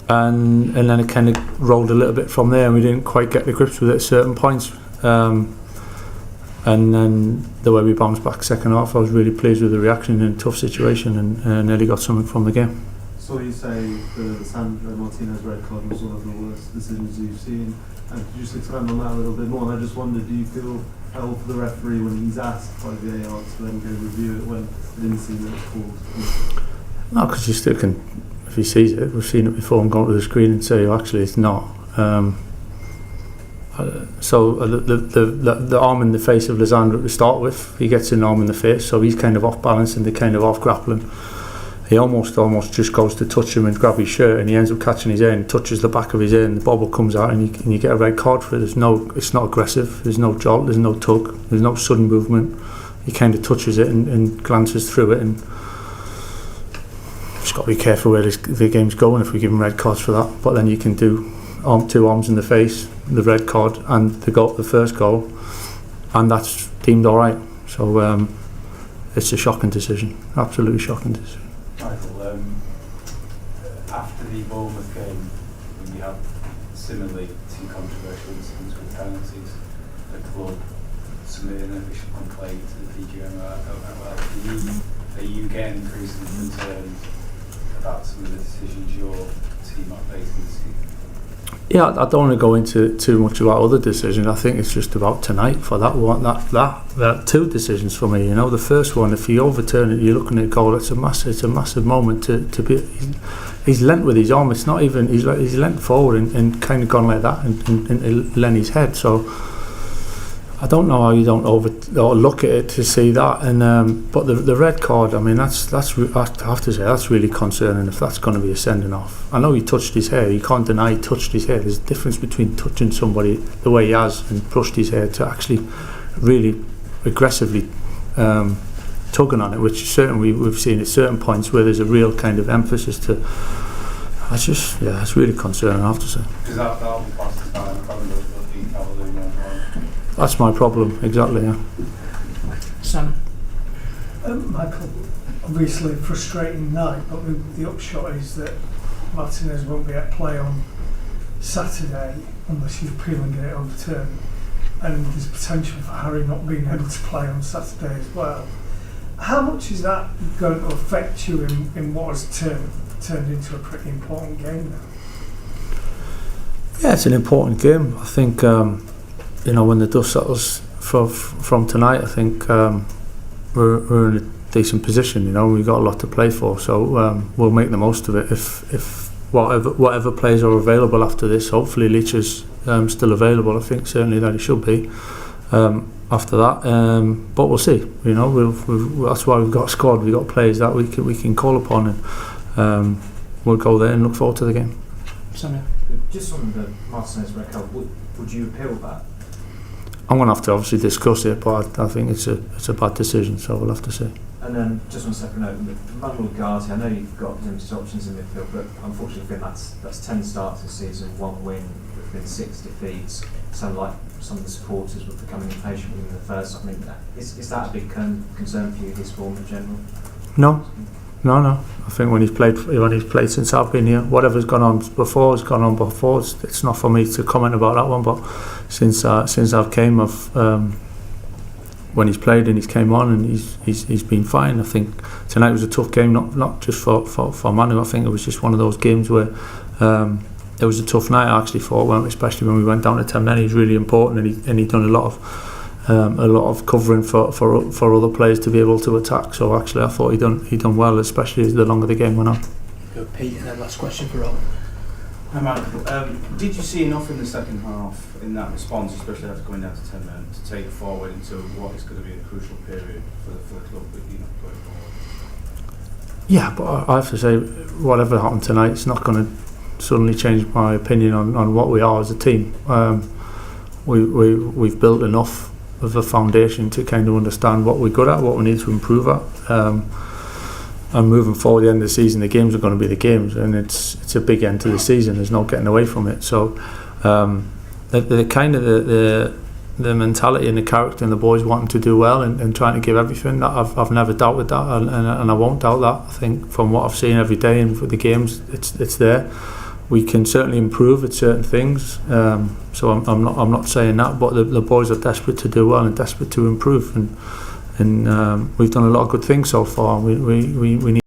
and then it kind of rolled a little bit from there, and we didn't quite get the grips with it at certain points. And then the way we bounced back second half, I was really pleased with the reaction in a tough situation, and nearly got something from the game. So you say the Sandro Martinez red card was one of the worst decisions you've seen, and could you just expand on that a little bit more? And I just wondered, do you feel held for the referee when he's asked by VAR to then go review it when it didn't seem that it was called? No, because you still can, if he sees it, we've seen it before, and go to the screen and say, oh, actually it's not. So the arm in the face of Lisandro to start with, he gets an arm in the face, so he's kind of off balance and they're kind of off grappling. He almost just goes to touch him and grab his shirt, and he ends up catching his ear and touches the back of his ear, and the bobble comes out, and you get a red card for it. It's not aggressive, there's no jolt, there's no tug, there's no sudden movement. He kind of touches it and glances through it, and just got to be careful where the game's going if we give him red cards for that. But then you can do two arms in the face, the red card, and the first goal, and that's deemed all right. So it's a shocking decision, absolutely shocking decision. Michael, after the Bournemouth game, when you have similarly two controversial incidents with penalties, the club submitting an official complaint to the DGM, are you getting increasingly concerned about some of the decisions your team are facing this season? Yeah, I don't want to go into too much about other decisions. I think it's just about tonight for that one. That two decisions for me. You know, the first one, if you overturn it, you're looking at a goal. It's a massive moment to be. He's leant with his arm. It's not even. He's leant forward and kind of gone like that and leant his head. So I don't know how you don't look at it to see that. And but the red card, I mean, that's I have to say that's really concerning if that's going to be a sending off. I know he touched his hair. You can't deny he touched his hair. There's a difference between touching somebody the way he has and brushed his hair to actually really aggressively tugging on it, which certainly we've seen at certain points where there's a real kind of emphasis to. It's really concerning, I have to say. Because that'll be passed as bad That's my problem, exactly, yeah. Sam? Michael, obviously a frustrating night, but the upshot is that Martinez won't be at play on Saturday unless you appeal and get it overturned. And there's potential for Harry not being able to play on Saturday as well. How much is that going to affect you in what has turned into a pretty important game now? Yeah, it's an important game. I think when the dust settles from tonight, I think we're in a decent position. You know, we've got a lot to play for, so we'll make the most of it. If whatever players are available after this, hopefully Leeds is still available. I think certainly that he should be after that. But we'll see. You know, that's why we've got a squad. We've got players that we can call upon, and we'll go there and look forward to the game. Samuel? Just on the Martinez red card, would you appeal that? I'm going to have to obviously discuss it, but I think it's a bad decision, so we'll have to see. And then just on a separate note, Manuel Ugarte, I know you've got limited options in midfield, but unfortunately that's 10 starts this season, 1 win, there's been 6 defeats. Sounds like some of the supporters were becoming impatient within the first. I mean, is that a big concern for you, his form in general? No. I think when he's played since I've been here, whatever's gone on before has gone on before. It's not for me to comment about that one. But since I've came, when he's played and he's came on and he's been fine. I think tonight was a tough game, not just for Manu. I think it was just one of those games where it was a tough night. I actually thought, especially when we went down to 10 men, he's really important and he done a lot of covering for other players to be able to attack. So actually I thought he done well, especially as the longer the game went on. Go Pete, and then last question for Rob. Hi Michael, did you see enough in the second half in that response, especially after going down to 10 men, to take forward into what is going to be a crucial period for the club with going forward? Yeah, but I have to say, whatever happened tonight, it's not going to suddenly change my opinion on what we are as a team. We've built enough of a foundation to kind of understand what we're good at, what we need to improve at, and moving forward, the end of the season, the games are going to be the games, and it's a big end to the season. There's no getting away from it. So the the mentality and the character and the boys wanting to do well and trying to give everything. That I've never doubted that, and I won't doubt that. I think from what I've seen every day and with the games, it's there. We can certainly improve at certain things. So I'm not saying that, but the boys are desperate to do well and desperate to improve, and we've done a lot of good things so far. We need